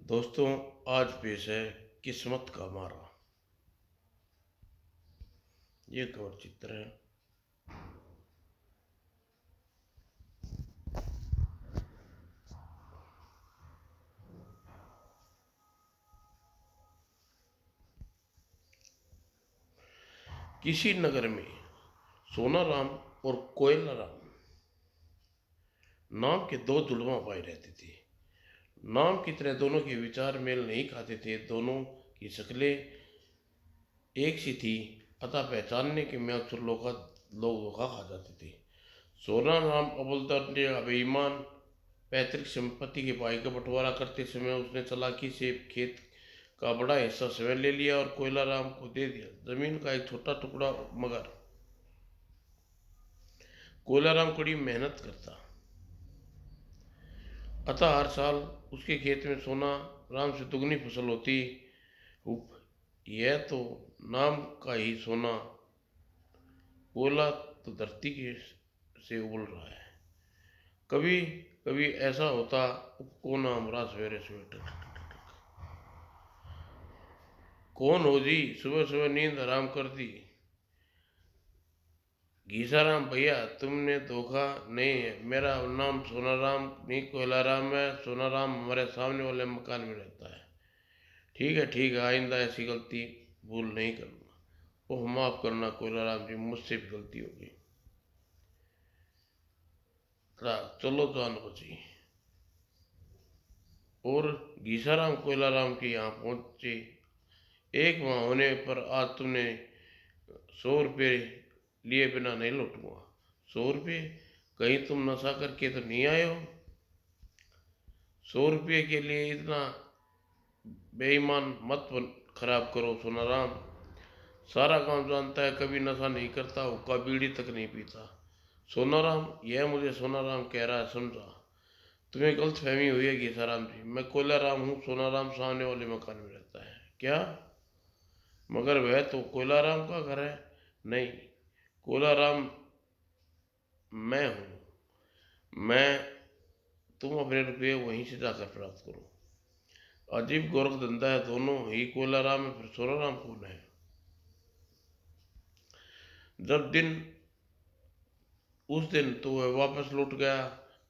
दोस्तों, आज पेश है किस्मत का मारा। ये कवर चित्र है। किसी नगर में सोनाराम और कोयलाराम नाम के दो जुड़वा भाई रहते थे। नाम की तरह दोनों के विचार मेल नहीं खाते थे। दोनों की शक्लें एक सी थी, अतः पहचानने के में अक्सर लोग धोखा खा जाते थे। सोनाराम अव्वल बेईमान पैतृक संपत्ति के भाई का बंटवारा करते समय उसने चालाकी से खेत का बड़ा हिस्सा स्वयं ले लिया और कोयलाराम को दे दिया जमीन का एक छोटा टुकड़ा। मगर कोयलाराम कड़ी मेहनत करता, अतः हर साल उसके खेत में सोना राम से दुगनी फसल होती। यह तो नाम का ही सोना, कोयला तो धरती के से उबल रहा है। कभी कभी ऐसा होता, कौन हमरा सवेरे सवेरे कौन हो जी, सुबह सुबह नींद हराम कर दी। घीसाराम भैया, तुमने धोखा नहीं है, मेरा नाम सोनाराम नहीं कोयलाराम है। सोनाराम हमारे सामने वाले मकान में रहता है। ठीक है, आइंदा ऐसी गलती भूल नहीं करूँगा। ओह माफ़ करना कोयलाराम जी, मुझसे भी गलती होगी। चलो जान बची। और घीसाराम कोयलाराम के यहाँ पहुँचे। एक माह होने पर आज तुमने 100 रुपये लिए बिना नहीं लौटूंगा। 100 रुपये? कहीं तुम नशा करके तो नहीं आए हो? 100 रुपये के लिए इतना बेईमान मत खराब करो सोनाराम। सारा काम जानता है, कभी नशा नहीं करता, हुक्का बीड़ी तक नहीं पीता। सोनाराम, यह मुझे सोनाराम कह रहा है, समझा? तुम्हें गलत फहमी हुई है घीसाराम जी, मैं कोयलाराम हूँ। सोनाराम सामने वाले मकान में रहता है। क्या? मगर वह तो कोयलाराम का घर है। नहीं, कोयलाराम मैं हूँ। मैं तुम अपने रुपये वहीं से जाकर प्राप्त करो। अजीब गोरख धंधा है, दोनों ही कोयलाराम है, फिर सोनाराम कौन है? जब दिन उस दिन तो वह वापस लौट गया,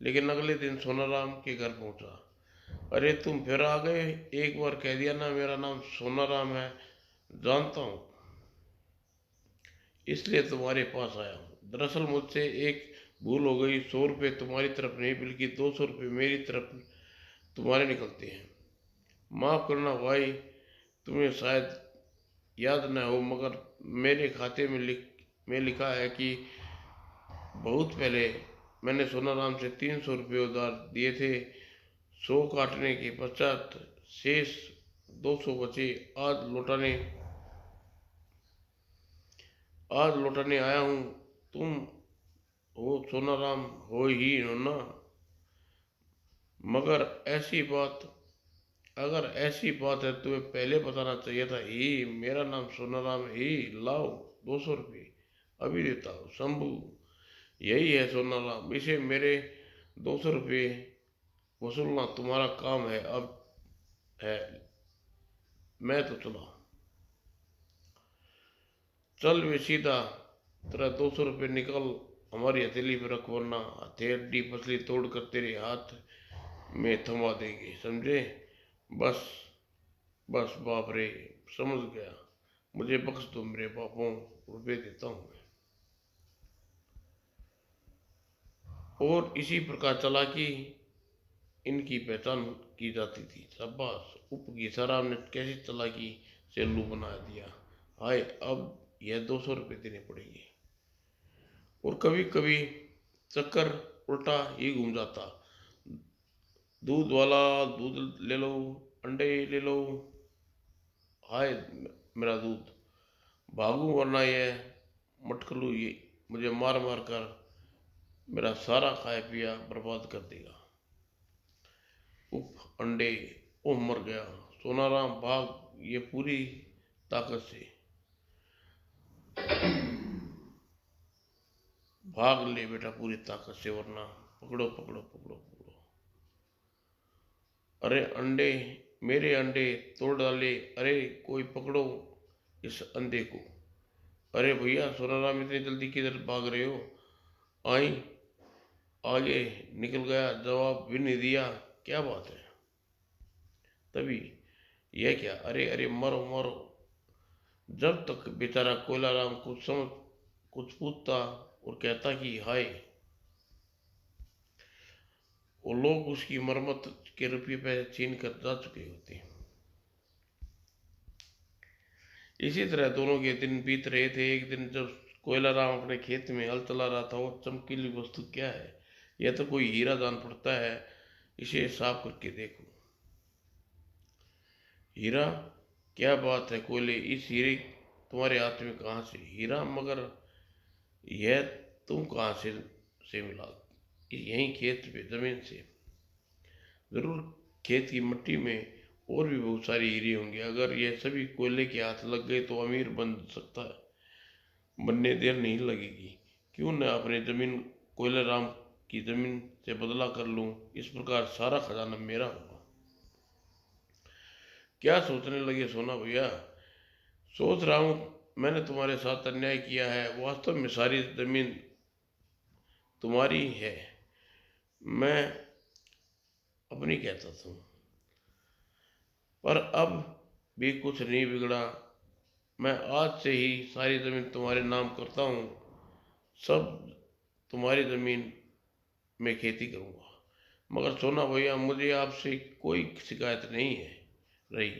लेकिन अगले दिन सोनाराम के घर पहुंचा। अरे तुम फिर आ गए, एक बार कह दिया ना मेरा नाम सोनाराम है। जानता हूँ, इसलिए तुम्हारे पास आया हूँ। दरअसल मुझसे एक भूल हो गई। 100 रुपये तुम्हारी तरफ नहीं बल्कि 200 रुपये मेरी तरफ तुम्हारे निकलते हैं। माफ़ करना भाई, तुम्हें शायद याद न हो, मगर मेरे खाते में लिखा है कि बहुत पहले मैंने सोनाराम से 300 रुपये उधार दिए थे। 100 काटने के पश्चात शेष 200 बचे। आज लौटाने आया हूँ। तुम हो सोनाराम, हो ही हो ना? मगर अगर ऐसी बात है तुम्हें पहले बताना चाहिए था। ही मेरा नाम सोनाराम ही। लाओ 200 रुपये, अभी देता हूँ। शंभू, यही है सोनाराम, इसे मेरे 200 रुपये वसूलना तुम्हारा काम है। अब है, मैं तो चला। चल वे सीधा, तेरा 200 रुपये निकल हमारी हथेली पर रख, वरना हथेली पसली तोड़ कर तेरे हाथ में थमा देंगे, समझे? बस बस बाप रे, समझ गया। मुझे बख्श दो मेरे बापों, रुपये देता हूँ मैं। और इसी प्रकार चालाकी इनकी पहचान की जाती थी। शाबाश, उप घीसाराम ने कैसी चालाकी से उल्लू बना दिया। हाय, अब यह 200 रुपये देने पड़ेंगे। और कभी कभी चक्कर उल्टा ही घूम जाता। दूध वाला, दूध ले लो, अंडे ले लो। हाय मेरा दूध, भागूं वरना यह मटकलू ये मुझे मार मार कर मेरा सारा खाया पिया बर्बाद कर देगा। उफ, अंडे, ओह मर गया। सोनाराम भाग, ये पूरी ताकत से भाग ले बेटा, पूरी ताकत से, वरना पकड़ो पकड़ो पकड़ो पकड़ो। अरे अंडे, मेरे अंडे तोड़ डाले, अरे कोई पकड़ो इस अंधे को। अरे भैया सोनाराम, इतनी जल्दी किधर भाग रहे हो? आई आगे निकल गया, जवाब भी नहीं दिया। क्या बात है? तभी, यह क्या, अरे अरे मरो मरो। जब तक बेचारा कोयलाराम कुछ पूछता और कहता कि हाय, वो लोग उसकी मरम्मत के रुपये पैसे छीन कर जा चुके होते। इसी तरह दोनों के दिन बीत रहे थे। एक दिन जब कोयलाराम अपने खेत में हल चला रहा था, वो चमकीली वस्तु क्या है? यह तो कोई हीरा जान पड़ता है, इसे साफ करके देखो। हीरा? क्या बात है कोयले, इस हीरे तुम्हारे हाथ में कहाँ से? हीरा? मगर यह तुम कहाँ से मिला? यहीं खेत पे, जमीन से। जरूर खेत की मिट्टी में और भी बहुत सारे हीरे होंगे। अगर यह सभी कोयले के हाथ लग गए तो अमीर बन सकता है। बनने देर नहीं लगेगी। क्यों न अपने जमीन कोयले राम की जमीन से बदला कर लूं? इस प्रकार सारा खजाना मेरा होगा। क्या सोचने लगे सोना भैया? सोच रहा हूं, मैंने तुम्हारे साथ अन्याय किया है। वास्तव में सारी जमीन तुम्हारी है, मैं अपनी कहता था। पर अब भी कुछ नहीं बिगड़ा। मैं आज से ही सारी जमीन तुम्हारे नाम करता हूँ। सब तुम्हारी जमीन में खेती करूँगा। मगर सोना भैया, मुझे आपसे कोई शिकायत नहीं है रही।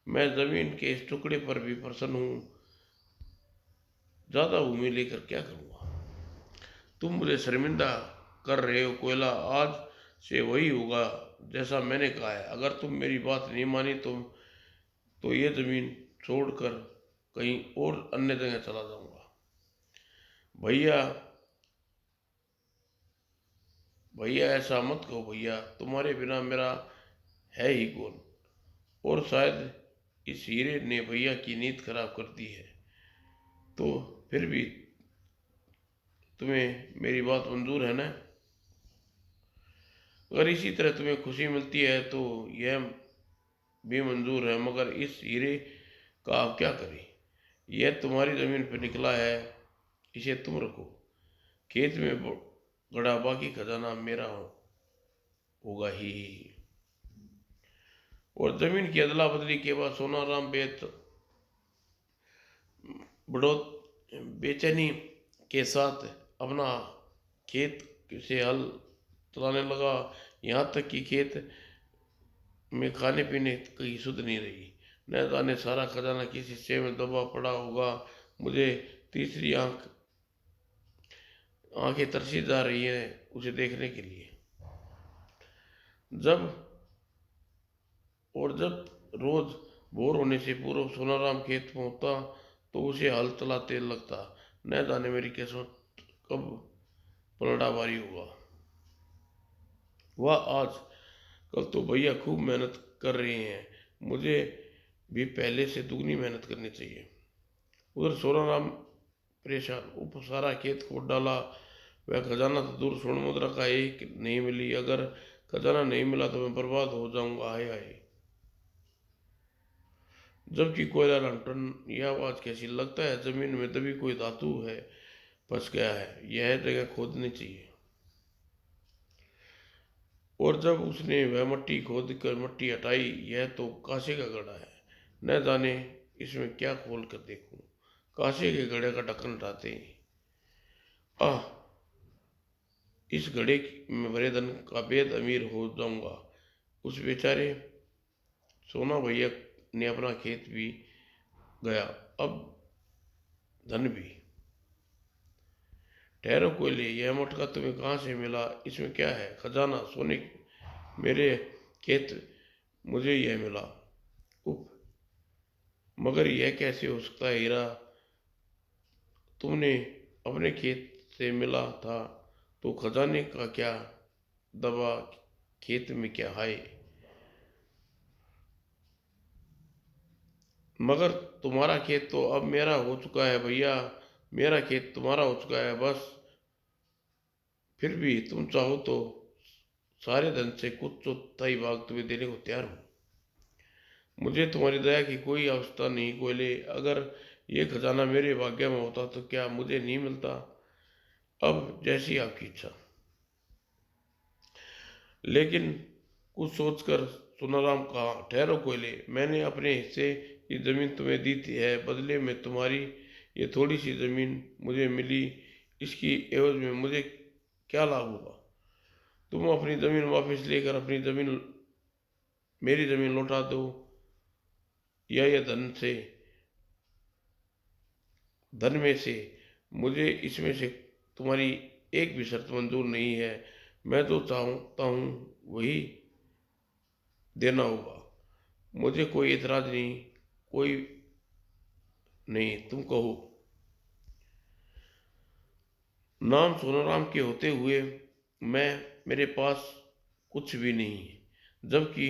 मैं जमीन के इस टुकड़े पर भी प्रसन्न हूँ। ज़्यादा भूमि लेकर क्या करूँगा? तुम मुझे शर्मिंदा कर रहे हो कोयला। आज से वही होगा जैसा मैंने कहा है। अगर तुम मेरी बात नहीं मानी तो ये जमीन छोड़कर कहीं और अन्य जगह चला जाऊंगा। भैया भैया, ऐसा मत कहो भैया, तुम्हारे बिना मेरा है ही कौन? और शायद इस हीरे ने भैया की नींद खराब कर दी है। तो फिर भी तुम्हें मेरी बात मंजूर है ना? अगर इसी तरह तुम्हें खुशी मिलती है तो यह भी मंजूर है। मगर इस हीरे का आप क्या करें? यह तुम्हारी जमीन पर निकला है, इसे तुम रखो। खेत में गड़ा बाकी खजाना मेरा होगा ही। और जमीन की अदला बदली के बाद सोनाराम बढ़ोत बेचैनी के साथ अपना खेत से हल चलाने लगा। यहाँ तक कि खेत में खाने पीने की सुध नहीं रही। न जाने सारा खजाना किस हिस्से में दबा पड़ा होगा। मुझे तीसरी आंखें तरसी जा रही हैं उसे देखने के लिए। जब जब रोज भोर होने से पूर्व सोनाराम खेत पहुंचता तो उसे हल चलाते लगता। न जाने मेरी किस्मत कब पलड़ा भारी होगा। वह आज कल तो भैया खूब मेहनत कर रहे हैं, मुझे भी पहले से दुगनी मेहनत करनी चाहिए। उधर सोनाराम परेशान, ऊपर सारा खेत खोद डाला। वह खजाना तो दूर, स्वर्ण मुद्रा का एक नहीं मिली। अगर खजाना नहीं मिला तो मैं बर्बाद हो जाऊंगा। हाय हाय। जबकि कोयला लंटन, यह आवाज कैसी? लगता है जमीन में दबी कोई धातु है, फंस गया है। यह जगह खोदनी चाहिए। और जब उसने वह मट्टी खोद कर मट्टी हटाई, यह तो कांसे का घड़ा है। न जाने इसमें क्या खोल कर देखूं। कांसे के घड़े का ढक्कन हटाते, आह, इस घड़े में भरे धन का बेद अमीर हो जाऊंगा। उस बेचारे सोना भैया ने अपना खेत भी गया, अब धन भी। ठहरो कोयले, यह मटका तुम्हें कहाँ से मिला? इसमें क्या है? खजाना, सोने मेरे खेत, मुझे यह मिला। उफ, मगर यह कैसे हो सकता है? हीरा तुमने अपने खेत से मिला था तो खजाने का क्या दबा खेत में? क्या हाय। मगर तुम्हारा खेत तो अब मेरा हो चुका है भैया। मेरा खेत तुम्हारा हो चुका है बस। फिर भी तुम चाहो तो सारे धन से कुछ चौथाई भाग तुम्हें देने को तैयार हूँ। मुझे तुम्हारी दया की कोई आवश्यकता नहीं कोयले। अगर ये खजाना मेरे भाग्य में होता तो क्या मुझे नहीं मिलता? अब जैसी आपकी इच्छा। लेकिन कुछ सोचकर सुनाराम कहा, ठहरो कोयले, मैंने अपने हिस्से की जमीन तुम्हें दी थी है, बदले में तुम्हारी ये थोड़ी सी जमीन मुझे मिली, इसकी एवज में मुझे क्या लाभ होगा? तुम अपनी जमीन वापस लेकर अपनी जमीन, मेरी जमीन लौटा दो, या ये धन में से मुझे इसमें से तुम्हारी एक भी शर्त मंजूर नहीं है। मैं जो चाहता हूँ वही देना होगा। मुझे कोई एतराज नहीं, कोई नहीं, तुम कहो। नाम सोनाराम के होते हुए मैं, मेरे पास कुछ भी नहीं है, जबकि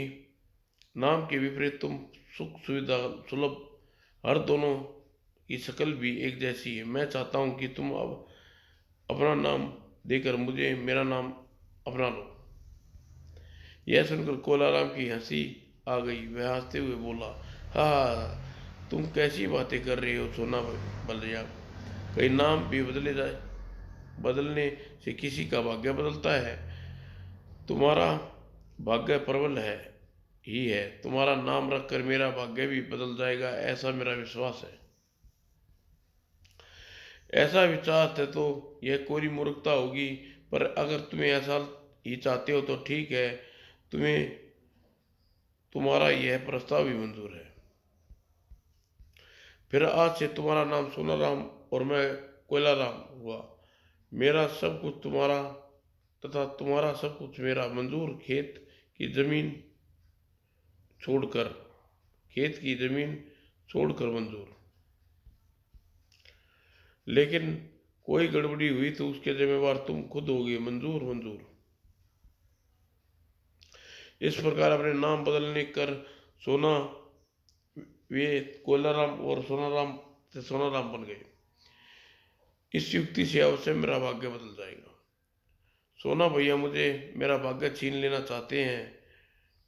नाम के विपरीत तुम सुख सुविधा सुलभ, हर दोनों की शक्ल भी एक जैसी है। मैं चाहता हूँ कि तुम अब अपना नाम देकर मुझे मेरा नाम अपना लो। यह सुनकर कोलाराम की हंसी आ गई। वह हंसते हुए बोला, हाँ, तुम कैसी बातें कर रहे हो सोना बलिया, कहीं नाम भी बदले जाए, बदलने से किसी का भाग्य बदलता है? तुम्हारा भाग्य प्रबल है ही है, तुम्हारा नाम रखकर मेरा भाग्य भी बदल जाएगा, ऐसा मेरा विश्वास है। ऐसा विश्वास है तो यह कोरी मूर्खता होगी, पर अगर तुम्हें ऐसा ही चाहते हो तो ठीक है, तुम्हें तुम्हारा यह प्रस्ताव भी मंजूर है। फिर आज से तुम्हारा नाम सोनाराम और मैं कोयलाराम हुआ। मेरा सब कुछ तुम्हारा तथा तुम्हारा सब कुछ मेरा मंजूर। छोड़कर खेत की जमीन छोड़कर मंजूर। लेकिन कोई गड़बड़ी हुई तो उसके जिम्मेवार तुम खुद होगे। मंजूर मंजूर। इस प्रकार अपने नाम बदलने कर सोना वे कोलाराम और सोनाराम से सोनाराम बन गए। इस युक्ति से अवश्य मेरा भाग्य बदल जाएगा। सोना भैया मुझे मेरा भाग्य छीन लेना चाहते हैं,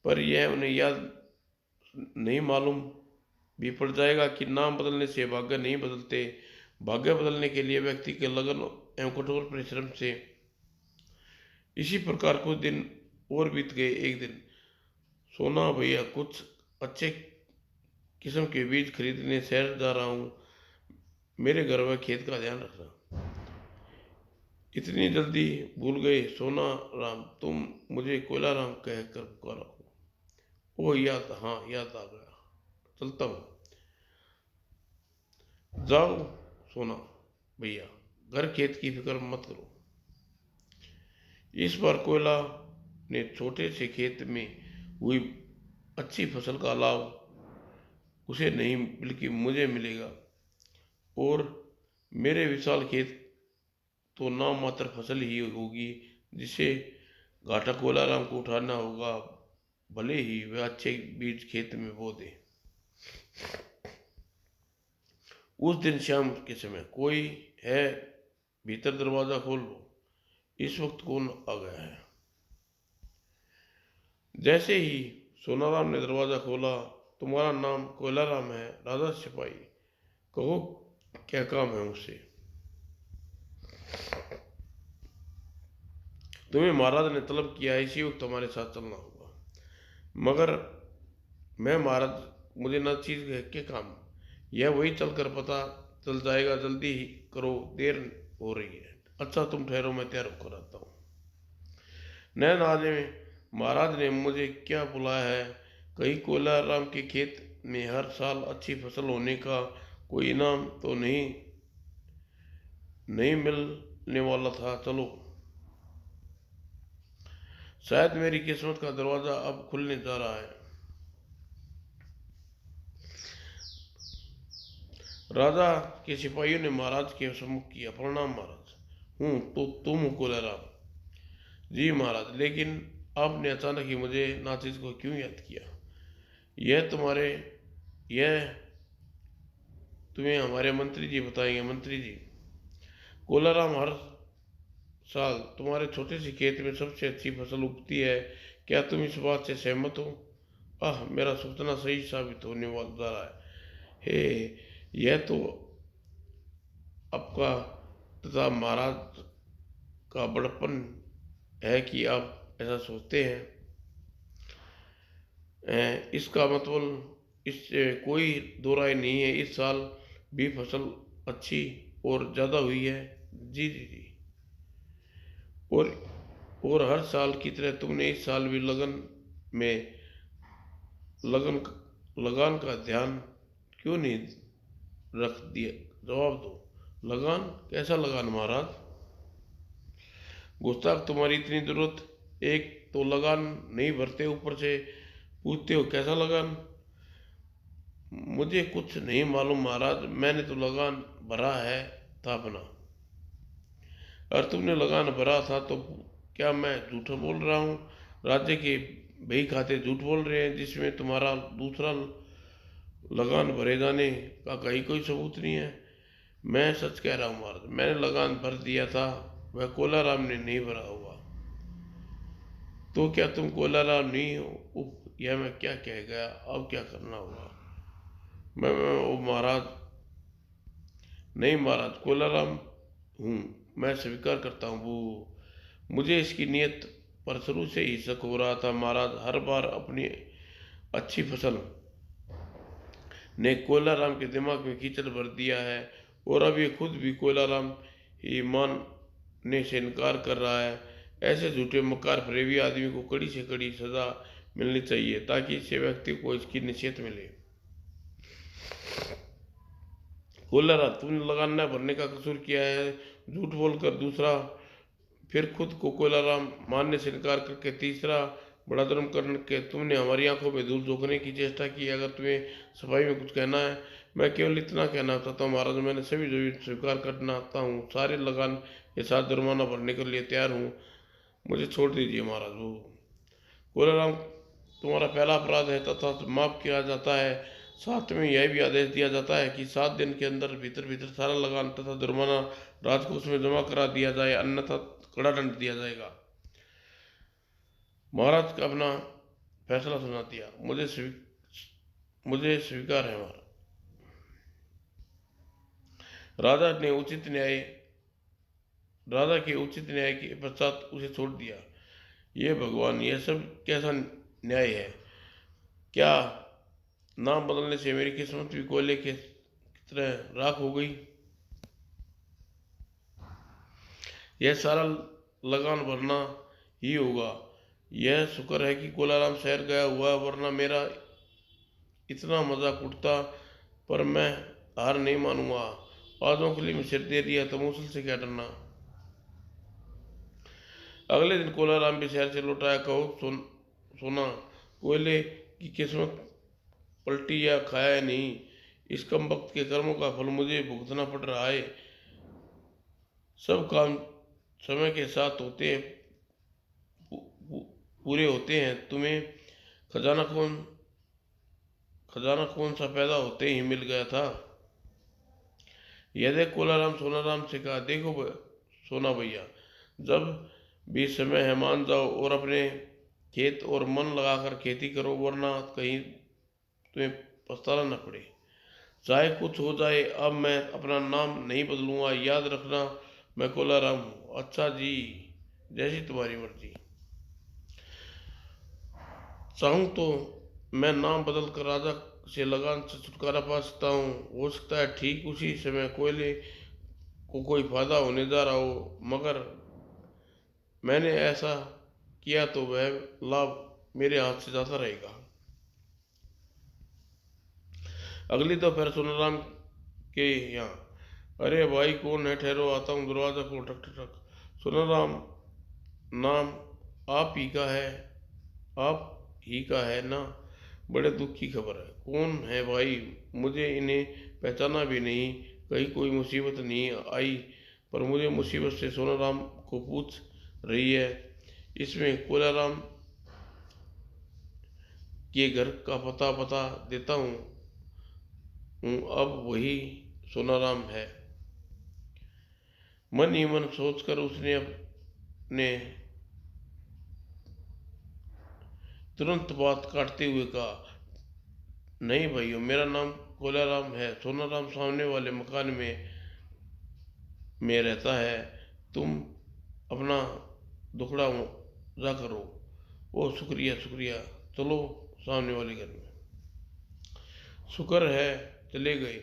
पर यह उन्हें याद नहीं मालूम भी पड़ जाएगा कि नाम बदलने से भाग्य नहीं बदलते। भाग्य बदलने के लिए व्यक्ति के लगन एवं कठोर परिश्रम से। इसी प्रकार कुछ दिन और बीत गए। एक दिन, सोना भैया, कुछ अच्छे किस्म के बीज खरीदने शहर जा रहा हूँ, मेरे घर व खेत का ध्यान रखना। इतनी जल्दी भूल गए सोना राम, तुम मुझे कोयला राम कहकर पुकारा हो। ओ याद, हाँ याद आ गया, चलता हूँ। जाओ सोना भैया, घर खेत की फिक्र मत करो। इस बार कोयला ने छोटे से खेत में हुई अच्छी फसल का लाभ उसे नहीं बल्कि मुझे मिलेगा, और मेरे विशाल खेत तो नाम मात्र फसल ही होगी, जिसे घाटा कोलाराम को उठाना होगा, भले ही वह अच्छे बीज खेत में बो दे। उस दिन शाम के समय, कोई है भीतर? दरवाजा खोल लो। इस वक्त कौन आ गया है? जैसे ही सोनाराम ने दरवाजा खोला, तुम्हारा नाम कोयलाराम है, राजा सिपाही, कहो क्या काम है मुझसे? तुम्हें महाराज ने तलब किया है, इसी वक्त तुम्हारे साथ चलना होगा। मगर मैं महाराज, मुझे न चीज है के काम, यह वही चलकर पता चल जाएगा, जल्दी ही करो, देर हो रही है। अच्छा तुम ठहरो, मैं तैयार होकर आता हूँ। नैन आने में महाराज ने मुझे क्या बुलाया है? कहीं कोलाराम के खेत में हर साल अच्छी फसल होने का कोई इनाम तो नहीं मिलने वाला था? चलो, शायद मेरी किस्मत का दरवाजा अब खुलने जा रहा है। राजा के सिपाहियों ने महाराज के सम्मुख किया। प्रणाम महाराज। हूँ तो तुम हो कोलाराम? जी महाराज, लेकिन आपने अचानक ही मुझे नाचिज को क्यों याद किया? यह तुम्हारे यह तुम्हें हमारे मंत्री जी बताएंगे। मंत्री जी, कोलाराम हर साल तुम्हारे छोटे से खेत में सबसे अच्छी फसल उगती है, क्या तुम इस बात से सहमत हो? मेरा सपना सही साबित होने वाला जा रहा है। हे, यह तो आपका तथा महाराज का बड़प्पन है कि आप ऐसा सोचते हैं। इसका मतलब इससे कोई दो राय नहीं है, इस साल भी फसल अच्छी और ज़्यादा हुई है। जी जी जी। और और हर साल की तरह तुमने इस साल भी में लगन लगान का ध्यान क्यों नहीं रख दिया? जवाब दो। लगान? कैसा लगान महाराज? गुस्ताख, तुम्हारी इतनी जरूरत, एक तो लगान नहीं भरते, ऊपर से पूछते हो कैसा लगान? मुझे कुछ नहीं मालूम महाराज, मैंने तो लगान भरा है था अपना। और तुमने लगान भरा था तो क्या मैं झूठ बोल रहा हूँ? राज्य के बही खाते झूठ बोल रहे हैं जिसमें तुम्हारा दूसरा लगान भरे जाने का कहीं कोई सबूत नहीं है। मैं सच कह रहा हूँ महाराज, मैंने लगान भर दिया था, वह कोलाराम ने नहीं भरा हुआ। तो क्या तुम कोलाराम नहीं हो? यह मैं क्या कह गया, अब क्या करना होगा? ओ महाराज, नहीं महाराज, कोलाराम हूँ, मैं स्वीकार करता हूँ। वो मुझे इसकी नीयत पर शुरू से ही शक हो रहा था महाराज। हर बार अपनी अच्छी फसल ने कोलाराम के दिमाग में कीचड़ भर दिया है, और अब ये खुद भी कोलाराम ही मानने से इनकार कर रहा है। ऐसे झूठे मक्कार फरेबी आदमी को कड़ी से कड़ी सजा मिलनी चाहिए ताकि इसे व्यक्ति को इसकी नसीहत मिले। कोलाराम, तुमने लगान न भरने का कसूर किया है, झूठ बोलकर दूसरा, फिर खुद को कोलाराम मानने से इनकार करके तीसरा बड़ा जुर्म करके तुमने हमारी आंखों में धूल झोंकने की चेष्टा की। अगर तुम्हें सफाई में कुछ कहना है, मैं केवल इतना कहना चाहता हूँ महाराज, मैंने सभी जो स्वीकार करना चाहता हूँ, सारे लगान के साथ जुर्माना भरने के लिए तैयार हूँ। मुझे छोड़ दीजिए महाराज। वो कोलाराम, तुम्हारा पहला अपराध है तथा माफ किया जाता है। साथ में यह भी आदेश दिया जाता है कि 7 दिन के अंदर भीतर भीतर सारा लगान तथा जुर्माना राजकोष में जमा करा दिया जाए, अन्यथा कड़ा दंड दिया जाएगा। महाराज का अपना फैसला सुना दिया। मुझे स्वीकार है महाराज। राजा ने उचित न्याय राजा के उचित न्याय के पश्चात उसे छोड़ दिया। ये भगवान, यह सब कैसा न्याय है? क्या नाम बदलने से मेरी किस्मत भी कोयले के तरह राख हो गई? यह सारा लगान भरना ही होगा। यह शुक्र है कि कोलाराम शहर गया हुआ, वरना मेरा इतना मजाक उठता। पर मैं हार नहीं मानूंगा। आजों के लिए मैं सिर दे दिया तो मुसल से क्या डरना। अगले दिन कोलाराम भी शहर से लौट आया। कहो सोना, कोयले की किस्मत पलटी या खाया नहीं, इस कम वक्त के कर्मों का फल मुझे भुगतना पड़ रहा है। सब काम समय के साथ होते हैं, पूरे होते हैं। तुम्हें खजाना कौन खजाना कौन सा पैदा होते ही मिल गया था? यह देख कोलाराम सोनाराम से कहा, देखो सोना भैया, जब भी समय है मान जाओ और अपने खेत और मन लगाकर खेती करो, वरना कहीं तुम्हें पछताना न पड़े। चाहे कुछ हो जाए, अब मैं अपना नाम नहीं बदलूंगा, याद रखना मैं कोलाराम हूँ। अच्छा जी, जैसी तुम्हारी मर्जी। चाहूँ तो मैं नाम बदल कर राजा से लगान से छुटकारा पा सकता हूँ। हो सकता है ठीक उसी समय कोयले को कोई फायदा होने जा रहा हो, मगर मैंने ऐसा किया तो वह लाभ मेरे हाथ से जाता रहेगा। अगली दोपहर सोनाराम के यहाँ, अरे भाई कौन है? ठहरो आता हूँ। दरवाजा को ठक ठक ठक। सोनाराम, नाम आप ही का है, आप ही का है ना? बड़े दुख की खबर है। कौन है भाई? मुझे इन्हें पहचाना भी नहीं। कहीं कोई मुसीबत नहीं आई? पर मुझे मुसीबत से सोनाराम को पूछ रही है। इसमें कोलाराम के घर का पता बता देता हूँ। अब वही सोनाराम है। मन ही मन सोचकर उसने अपने तुरंत बात काटते हुए कहा, नहीं भाइयों, मेरा नाम कोलाराम है। सोनाराम सामने वाले मकान में रहता है। तुम अपना दुखड़ा जा करो। ओ शुक्रिया शुक्रिया, चलो सामने वाले घर में। शुक्र है चले गए।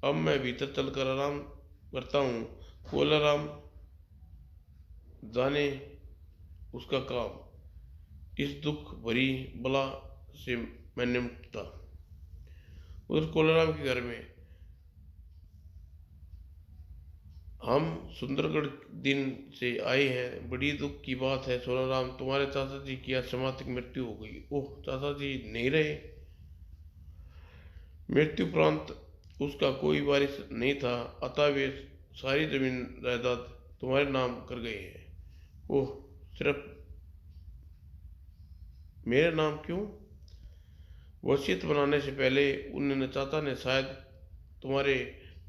अब मैं भीतर चलकर आराम करता हूँ। कोलाराम जाने उसका काम। इस दुख भरी बला से मैं निपटा। उधर कोलाराम के घर में हम सुंदरगढ़ दिन से आए हैं। बड़ी दुख की बात है सोनाराम, तुम्हारे चाचा जी की असामयिक मृत्यु हो गई। ओह, चाचा जी नहीं रहे? मृत्युपरांत उसका कोई वारिस नहीं था, अतः वे सारी जमीन जायदाद तुम्हारे नाम कर गए हैं। ओह, सिर्फ मेरे नाम क्यों? वसीयत बनाने से पहले उन्होंने, चाचा ने शायद तुम्हारे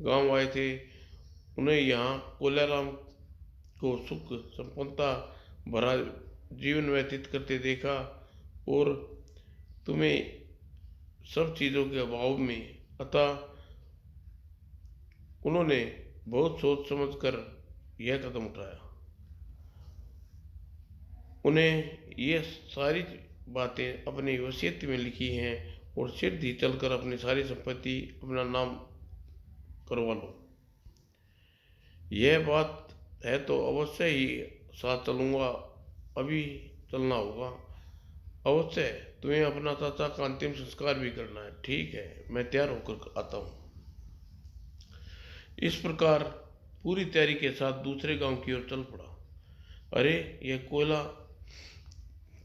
गांव आए थे, उन्हें यहाँ कोलाराम को सुख संपन्नता भरा जीवन व्यतीत करते देखा और तुम्हें सब चीज़ों के अभाव में, अतः उन्होंने बहुत सोच समझ कर यह कदम उठाया। उन्हें ये सारी बातें अपनी वसीयत में लिखी हैं और शीघ्र ही चलकर अपनी सारी संपत्ति अपना नाम करवा लो। यह बात है तो अवश्य ही साथ चलूँगा। अभी चलना होगा। अवश्य तुम्हें अपना चाचा का अंतिम संस्कार भी करना है। ठीक है, मैं तैयार होकर आता हूँ। इस प्रकार पूरी तैयारी के साथ दूसरे गांव की ओर चल पड़ा। अरे, यह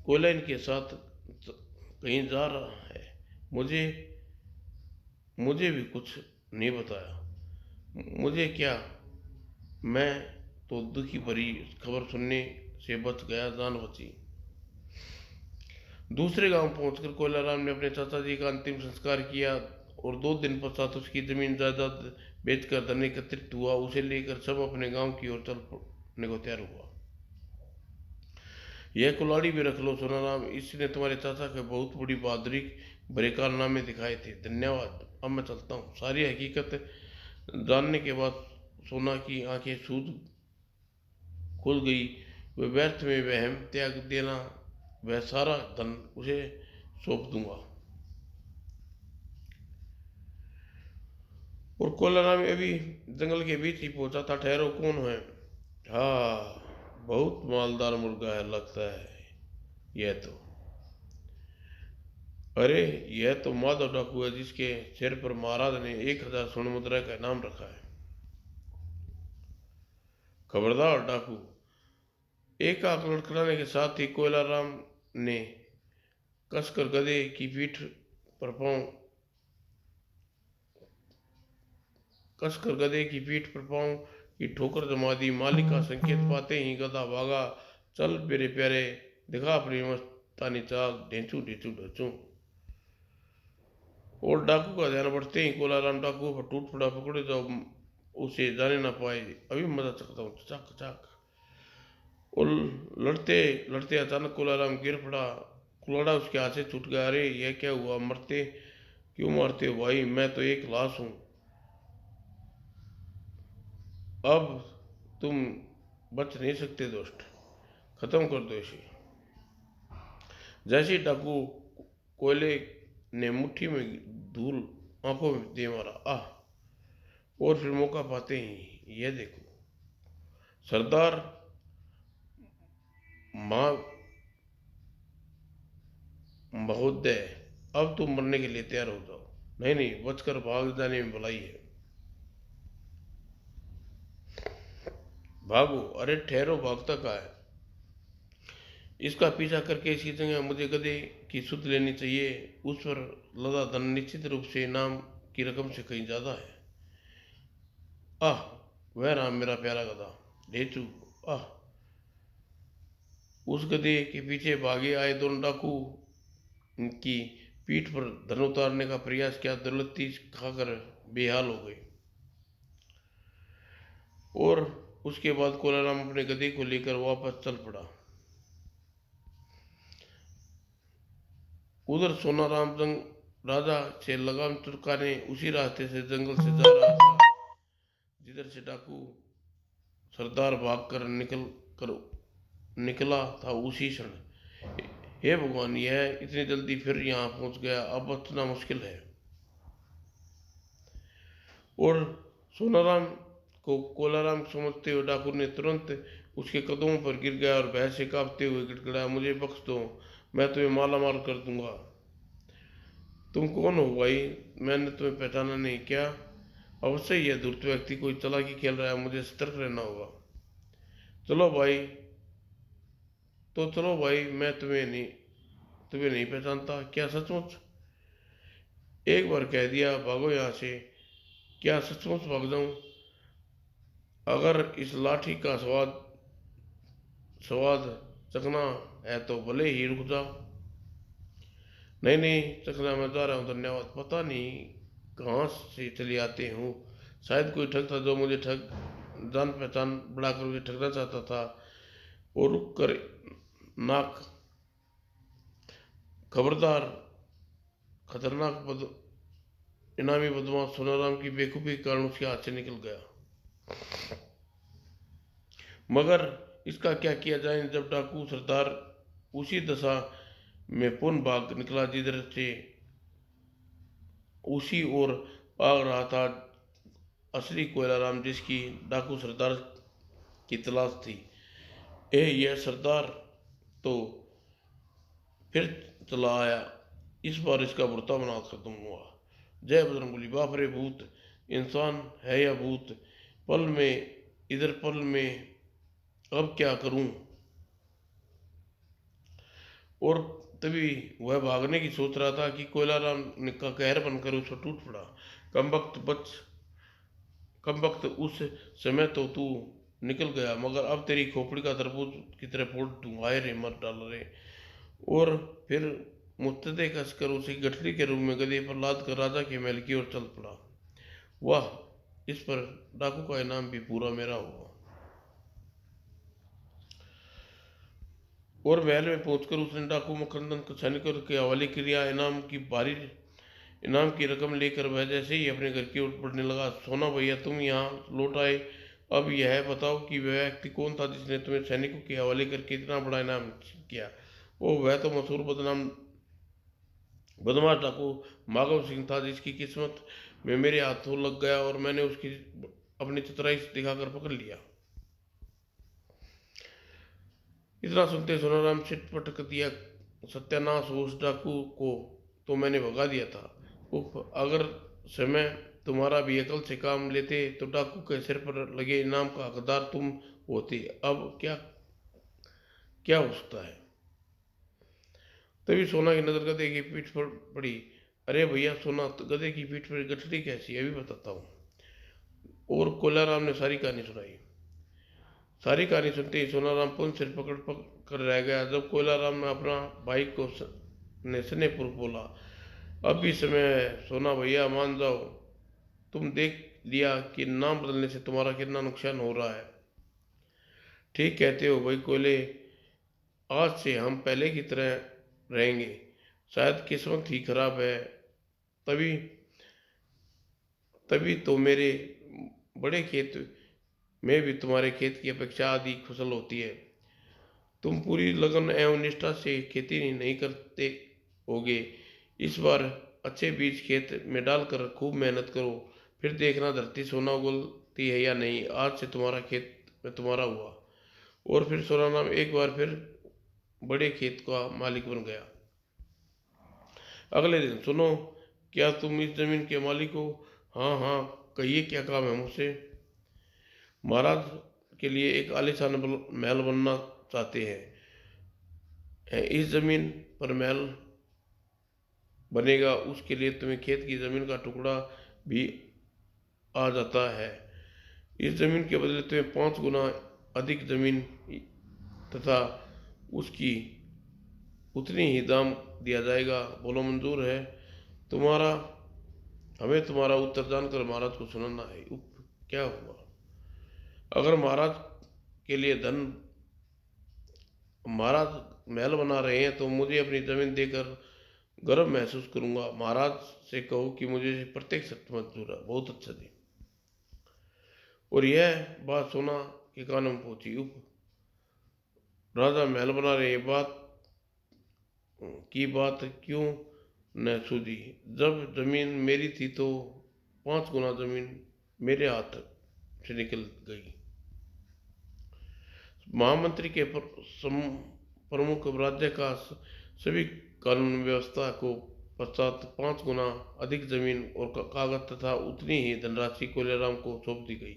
कोयला इनके साथ कहीं जा रहा है। मुझे मुझे भी कुछ नहीं बताया। मुझे क्या, मैं तो दुखी भरी खबर सुनने से बच गया, जान बची। दूसरे गांव पहुंचकर कोलाराम ने अपने चाचा जी का अंतिम संस्कार किया और 2 दिन पश्चात उसकी जमीन जायदाद बेचकर धन एकत्रित हुआ। उसे लेकर सब अपने गांव की ओर चलने को तैयार हुआ। यह कुल्हाड़ी भी रख लो सोनाराम, इसने तुम्हारे चाचा के बहुत बड़ी बहादुरी भरे कारनामे दिखाए थे। धन्यवाद, अब मैं चलता हूँ। सारी हकीकत जानने के बाद सोना की आंखें सूझ खुल गई। वह व्यर्थ में वहम त्याग देना, वह सारा धन उसे सौंप दूंगा। और कोलाराम अभी जंगल के बीच ही पहुंचा था। ठहरो, कौन है? हाँ, बहुत मालदार मुर्गा है लगता है यह तो। अरे, यह तो माधव डाकू है, जिसके सिर पर महाराज ने 1000 स्वर्ण मुद्रा का इनाम रखा है। खबरदार डाकू! एक आंख लड़खड़ाने के साथ ही कोलाराम ने कसकर गधे की पीठ पर पांव कसकर गधे की पीठ पर पांव की ठोकर जमा दी। मालिक का संकेत पाते ही गधा भागा। चल मेरे प्यारे, दिखा अपनी मस्तानी चाल, ढेंचू ढेंचू ढेंचू। और डाकू का ध्यान बढ़ते ही कोलाराम डाकू पर टूट पड़ा। पकड़े तो उसे जाने ना पाए। अभी मजा चकता हूँ, चक चक। और लड़ते लड़ते अचानक कोलाराम गिर पड़ा। कुलाड़ा उसके हाथ से छूट गया। अरे, यह क्या हुआ? मरते क्यों मारते हो भाई? मैं तो एक लाश हूँ। अब तुम बच नहीं सकते दोस्त, खत्म कर दो इसे। जैसे ही डाकू कोयले ने मुट्ठी में धूल आंखों में दे मारा, आह! और फिर मौका पाते ही, यह देखो सरदार माँ महोदय, अब तुम मरने के लिए तैयार हो जाओ। नहीं नहीं, बचकर भाग जाने में भलाई है। भागो! अरे ठहरो, भागता कहाँ है? इसका पीछा करके इसकी जगह मुझे गधे की सुध लेनी चाहिए। उस पर लदा धन निश्चित रूप से इनाम की रकम से कहीं ज्यादा है। आह! वह रहा मेरा प्यारा गधा ढेचू। आह! उस गधे के पीछे भागे आए दोनों डाकू की पीठ पर धन उतारने का प्रयास किया। दौलती खाकर बेहाल हो गए। और उसके बाद कोलाराम अपने गधे को लेकर वापस चल पड़ा। उधर सोनाराम जंग राजा से लगाम चुकाने उसी रास्ते से जंगल से जा रहा था जिधर से डाकू सरदार भाग कर निकला था। उसी क्षण, हे भगवान, यह इतनी जल्दी फिर यहाँ पहुंच गया, अब बचना मुश्किल है। और सोनाराम को कोलाराम समझते हुए डाकू ने तुरंत उसके कदमों पर गिर गया और भय से कांपते हुए गिड़गिड़ाया, मुझे बख्श दो, मैं तुम्हें माला माल कर दूंगा। तुम कौन हो भाई? मैंने तुम्हें पहचाना नहीं क्या? अवश्य यह धूर्त व्यक्ति कोई चालाकी खेल रहा है, मुझे सतर्क रहना होगा। चलो भाई, तो चलो भाई, मैं तुम्हें नहीं पहचानता। क्या सचमुच? एक बार कह दिया भागो यहाँ से। क्या सचमुच भाग जाऊं? अगर इस लाठी का स्वाद चखना है तो भले ही रुक जा। नहीं नहीं, चखना, मैं जा रहा हूँ, धन्यवाद। पता नहीं कहाँ से चली आते हूँ। शायद कोई ठग था जो मुझे जान पहचान बढ़ाकर मुझे ठगना चाहता था। और रुक कर नाक, खबरदार, खतरनाक इनामी बदमाश सोनाराम की बेवकूफ़ी के कारण उसके हाथ से निकल गया। मगर इसका क्या किया जाए जब डाकू सरदार उसी दशा में पुनः भाग निकला जिधर से उसी ओर भाग रहा था असली कोयलाराम, जिसकी डाकू सरदार की तलाश थी। यह सरदार तो फिर चला आया। इस बार इसका बुरता बना खत्म हुआ। जय बजरंगबली। बाप रे भूत! इंसान है या भूत? पल में इधर, पल में अब क्या करूं? और तभी वह भागने की सोच रहा था कि कोयलाराम का कहर बनकर उस पर टूट पड़ा। कम वक्त, उस समय तो तू निकल गया, मगर अब तेरी खोपड़ी का तरबूज की तरह फोड़ दूंगा। आए रे, मत डाल रे। और फिर मुस्तदे कसकर उसे गठरी के रूप में गदे पर लाद कर राजा के महल की ओर चल पड़ा। वाह, इस पर डाकू का इनाम भी पूरा मेरा हुआ। और महल में पहुंचकर उसने डाकू मकरंदन को सैनिकों के हवाले किया। इनाम की रकम लेकर वह जैसे ही अपने घर की ओर बढ़ने लगा, सोना भैया, तुम यहाँ लौट आए। अब यह बताओ कि वह व्यक्ति कौन था जिसने तुम्हें सैनिकों के हवाले करके इतना बड़ा इनाम किया? वो वह तो मशहूर बदमाश डाकू माधव सिंह था, जिसकी किस्मत में मेरे हाथों लग गया और मैंने उसकी अपनी चतुराई से दिखाकर पकड़ लिया। इतना सुनते सोनाराम सिर पटक दिया, सत्यानाश हो उस डाकू को, तो मैंने भगा दिया था। उफ, अगर समय तुम्हारा भी अकल से काम लेते तो डाकू के सिर पर लगे इनाम का हकदार तुम होते। अब क्या क्या हो सकता है? तभी सोना की नजर गधे की पीठ पर पड़ी। अरे भैया सोना, गधे की पीठ पर गठरी कैसी है, अभी बताता हूँ। और कोलाराम ने सारी कहानी सुनाई। सारी कहानी सुनते ही सोनाराम पुन सिर पकड़ कर रह गया। जब कोयलाराम ने अपना भाई को ने स्नेहपूर्वक बोला, अब भी समय है सोना भैया, मान जाओ। तुम देख लिया कि नाम बदलने से तुम्हारा कितना नुकसान हो रहा है। ठीक कहते हो भाई कोयले, आज से हम पहले की तरह रहेंगे। शायद किस्मत ही खराब है, तभी तभी तो मेरे बड़े खेत में भी तुम्हारे खेत की अपेक्षा आधी फसल होती है। तुम पूरी लगन एवं निष्ठा से खेती नहीं करते होगे। इस बार अच्छे बीज खेत में डालकर खूब मेहनत करो, फिर देखना धरती सोना उगलती है या नहीं। आज से तुम्हारा खेत में तुम्हारा हुआ। और फिर सोना नाम एक बार फिर बड़े खेत का मालिक बन गया। अगले दिन, सुनो, क्या तुम इस जमीन के मालिक हो? हाँ हाँ, कहिए क्या काम है मुझसे? महाराज के लिए एक आलीशान महल बनना चाहते हैं। इस जमीन पर महल बनेगा, उसके लिए तुम्हें खेत की जमीन का टुकड़ा भी आ जाता है। इस जमीन के बदले तुम्हें 5 गुना अधिक जमीन तथा उसकी उतनी ही दाम दिया जाएगा। बोलो मंजूर है? तुम्हारा हमें तुम्हारा उत्तर जानकर महाराज को सुनाना है। क्या हुआ? अगर महाराज के लिए महाराज महल बना रहे हैं तो मुझे अपनी जमीन देकर गर्व महसूस करूंगा। महाराज से कहो कि मुझे प्रत्येक सत्य मंजूर है। बहुत अच्छा जी। और यह बात सुना कि कानों में पहुंची। उप राजा महल बना रहे, ये बात की बात क्यों न सूझी। जब जमीन मेरी थी तो 5 गुना जमीन मेरे हाथ से निकल गई। महामंत्री के प्रमुख राज्य का सभी कानून व्यवस्था को पश्चात 5 गुना अधिक जमीन और कागज तथा उतनी ही धनराशि कोलेराम को सौंप दी गई।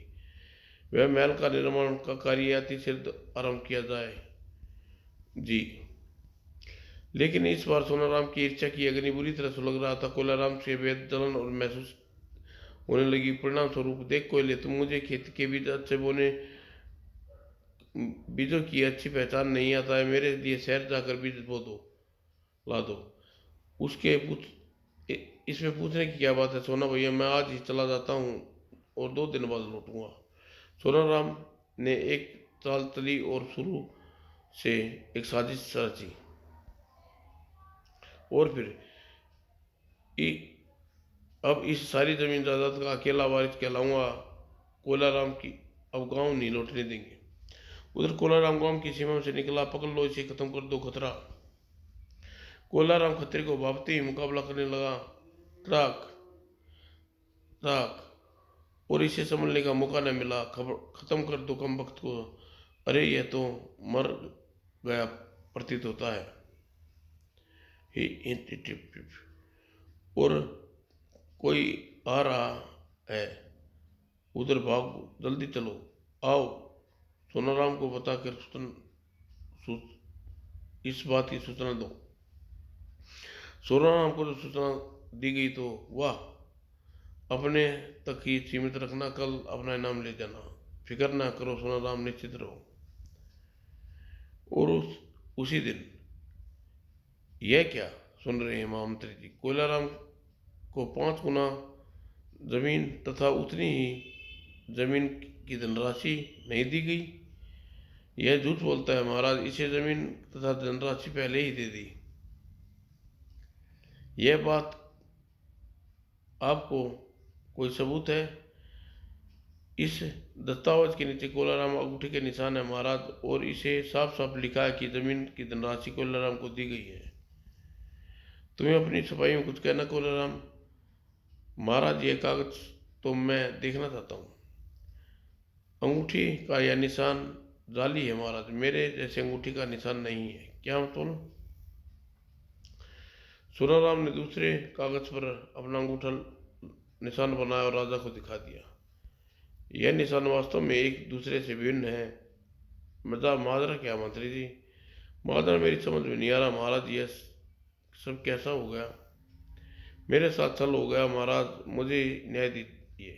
वह महल का निर्माण का कार्य अतिशीघ्र आरंभ किया जाए जी। लेकिन इस बार सोनाराम की इच्छा की अग्नि बुरी तरह सुलग रहा था। कोलाराम से वेद जलन और महसूस होने लगी। परिणाम स्वरूप देख कोयले, तुम मुझे खेत के बीज अच्छे बोने बीजों की अच्छी पहचान नहीं आता है। मेरे लिए शहर जाकर बीज बो दो, ला दो। उसके इसमें पूछने की क्या बात है सोना भैया, मैं आज ही चला जाता हूँ और 2 दिन बाद लौटूंगा। सोनाराम ने एक चाल चली और शुरू से एक साजिश रची। और फिर अब इस सारी जमीन जायदाद का अकेला वारिस कहलाऊंगा। कोलाराम की अब गांव नहीं लौटने देंगे। उधर कोलाराम गांव की सीमा से निकला। पकड़ लो इसे, खत्म कर दो खतरा। कोलाराम खतरे को भापते ही मुकाबला करने लगा। ट्राक ट्राक और इसे संभलने का मौका न मिला। खत्म कर दो कम वक्त को। अरे यह तो मर गया प्रतीत होता है। और कोई आ रहा है, उधर भागो, जल्दी चलो, आओ। सोनाराम को बताकर इस बात की सूचना दो। सोनाराम को जो सूचना दी गई तो वाह, अपने तक ही सीमित रखना, कल अपना इनाम ले जाना, फिक्र ना करो सोनाराम, निश्चित रहो। और उसी दिन यह क्या सुन रहे हैं महामंत्री जी, कोयलाराम को 5 गुना जमीन तथा उतनी ही जमीन की धनराशि नहीं दी गई। यह झूठ बोलता है महाराज, इसे जमीन तथा धनराशि पहले ही दे दी। यह बात आपको कोई सबूत है? इस दस्तावेज के नीचे कोलाराम अंगूठे के निशान है महाराज, और इसे साफ साफ लिखा है कि जमीन की धनराशि कोलाराम को दी गई है। तुम्हें अपनी सफाई में कुछ कहना कोलाराम? महाराज यह कागज तो मैं देखना चाहता हूँ। अंगूठी का यह निशान जाली है महाराज, मेरे जैसे अंगूठी का निशान नहीं है। क्या मतलब? सोनाराम ने दूसरे कागज पर अपना अंगूठा निशान बनाया और राजा को दिखा दिया। यह निशान वास्तव में एक दूसरे से भिन्न है। माजरा क्या मंत्री जी? माजरा मेरी समझ में नहीं आ रहा महाराज, यह सब कैसा हो गया? मेरे साथ छल हो गया महाराज, मुझे न्याय दीजिए।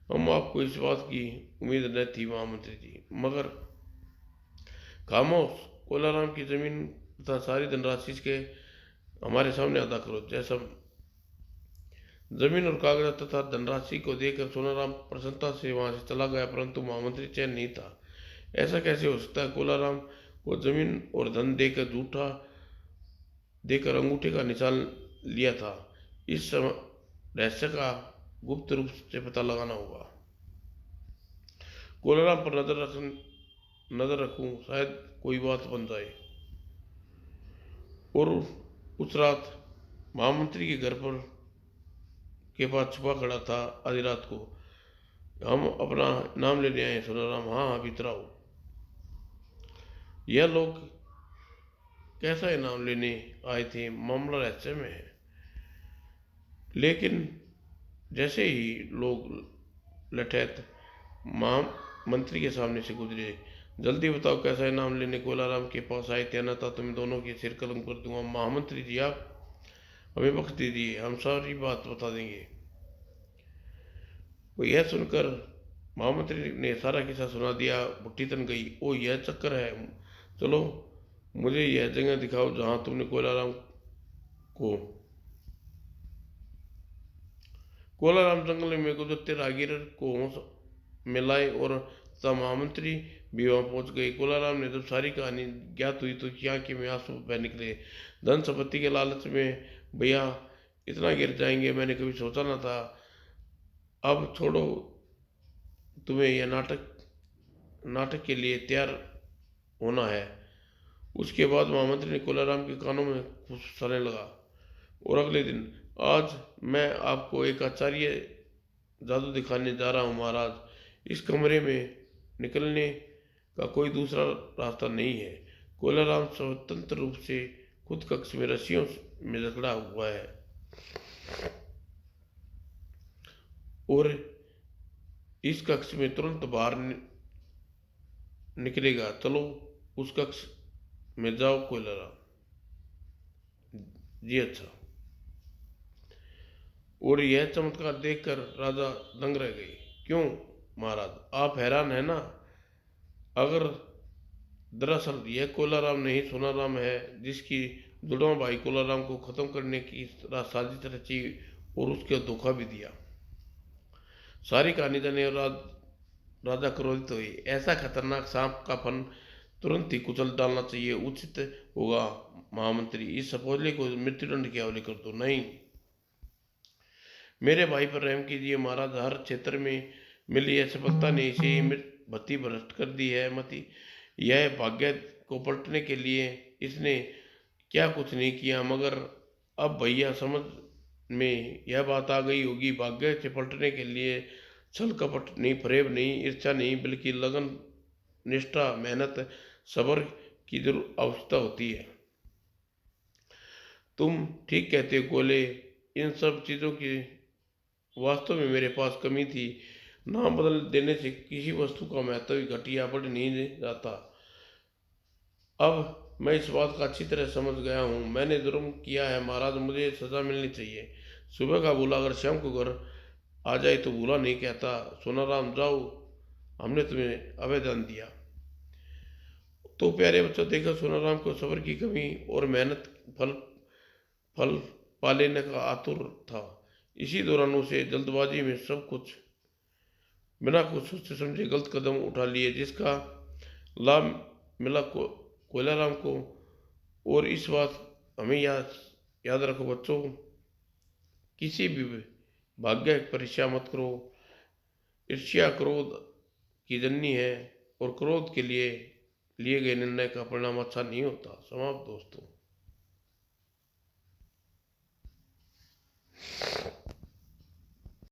हम आपको इस बात की उम्मीद न थी महामंत्री जी, मगर खामोश। कोलाराम की जमीन तथा सारी धनराशि के हमारे सामने अदा करो। जैसा जमीन और कागज तथा धनराशि को देकर सोनाराम प्रसन्नता से वहां से चला गया, परंतु महामंत्री चैन नहीं था। ऐसा कैसे हो सकता है? कोलाराम को जमीन और धन देकर झूठा देकर अंगूठे का निशान लिया था। इस समय रहस्य का गुप्त रूप से पता लगाना होगा। कोलाराम पर नजर रखूं, शायद कोई बात बन जाए। और उस रात महामंत्री के घर पर के पास छुपा खड़ा था। आधी रात को, हम अपना नाम लेने आए सोनाराम। हाँ हाँ, भीतर आओ। यह लोग कैसा इनाम लेने आए थे, मामला रहस्य में है। लेकिन जैसे ही लोग लठैत महामंत्री के सामने से गुजरे, जल्दी बताओ कैसा इनाम लेने कोलाराम के पास आए थे, अन्यथा तुम दोनों के सिर कलम कर दूंगा। महामंत्री जी, आप हमें वक्त दीजिए, हम सारी बात बता देंगे। वो यह सुनकर महामंत्री ने सारा किस्सा सुना दिया। भुट्टी तन गई। ओ, यह चक्कर है। चलो मुझे यह जगह दिखाओ जहां तुमने कोलाराम जंगल में गुजरते राहगीर को होश में लाए और तब महामंत्री भी वहां पहुंच गए। कोलाराम ने जब सारी कहानी ज्ञात हुई तो की आंखें में आंसू बह निकले। धन संपत्ति के लालच में भैया इतना गिर जाएंगे मैंने कभी सोचा ना था। अब छोड़ो, तुम्हें यह नाटक नाटक के लिए तैयार होना है। उसके बाद महामंत्री ने कोलाराम के कानों में फुसफुसाने लगा, और अगले दिन, आज मैं आपको एक आचार्य जादू दिखाने जा रहा हूँ महाराज। इस कमरे में निकलने का कोई दूसरा रास्ता नहीं है। कोलाराम स्वतंत्र रूप से खुद कक्ष में रस्सियों में जकड़ा हुआ है, और इस कक्ष में तुरंत बाहर निकलेगा। चलो उस कक्ष में जाओ कोलाराम। जी अच्छा। और यह चमत्कार देखकर राजा दंग रह गई। क्यों महाराज, आप हैरान है ना? अगर दरअसल यह कोलाराम नहीं सोनाराम है, जिसकी जुड़वा भाई कोलाराम को खत्म करने की साजिश रची और उसके धोखा भी दिया। सारी कहानी जाने और राजा क्रोधित हुई। ऐसा खतरनाक सांप का फन तुरंत ही कुचल डालना चाहिए। उचित होगा महामंत्री, इस सपोजले को मृत्युदंड के हवाले कर दो। नहीं, मेरे भाई पर रहम कीजिए महाराज। हर क्षेत्र में मिली यह सफलता ने इसे भत्ती भ्रष्ट कर दी है मती। यह भाग्य को पलटने के लिए इसने क्या कुछ नहीं किया, मगर अब भैया समझ में यह बात आ गई होगी। भाग्य से पलटने के लिए छल कपट नहीं, फरेब नहीं, ईर्ष्या नहीं, बल्कि लगन, निष्ठा, मेहनत, सब्र की जरूर आवश्यकता होती है। तुम ठीक कहते हो गोले। इन सब चीज़ों की वास्तव में मेरे पास कमी थी। नाम बदल देने से किसी वस्तु का महत्व ही घट या बढ़ नहीं जाता। अब मैं इस बात का अच्छी तरह समझ गया हूँ। मैंने जुर्म किया है महाराज, मुझे सजा मिलनी चाहिए। सुबह का भूला अगर शाम को घर आ जाए तो भूला नहीं कहता। सोनाराम जाओ, हमने तुम्हें आवेदन दिया। तो प्यारे बच्चों, देखो सोनाराम को सब्र की कमी और मेहनत फल फल पा लेने का आतुर था। इसी दौरान उसे जल्दबाजी में सब कुछ बिना कुछ सोचे समझे गलत कदम उठा लिए, जिसका लाभ मिला कोयलाराम को। और इस बात हमें याद याद रखो बच्चों, किसी भी भाग्य पर ईर्ष्या मत करो। ईर्ष्या क्रोध की जननी है, और क्रोध के लिए गए निर्णय का परिणाम अच्छा नहीं होता। समाप्त दोस्तों।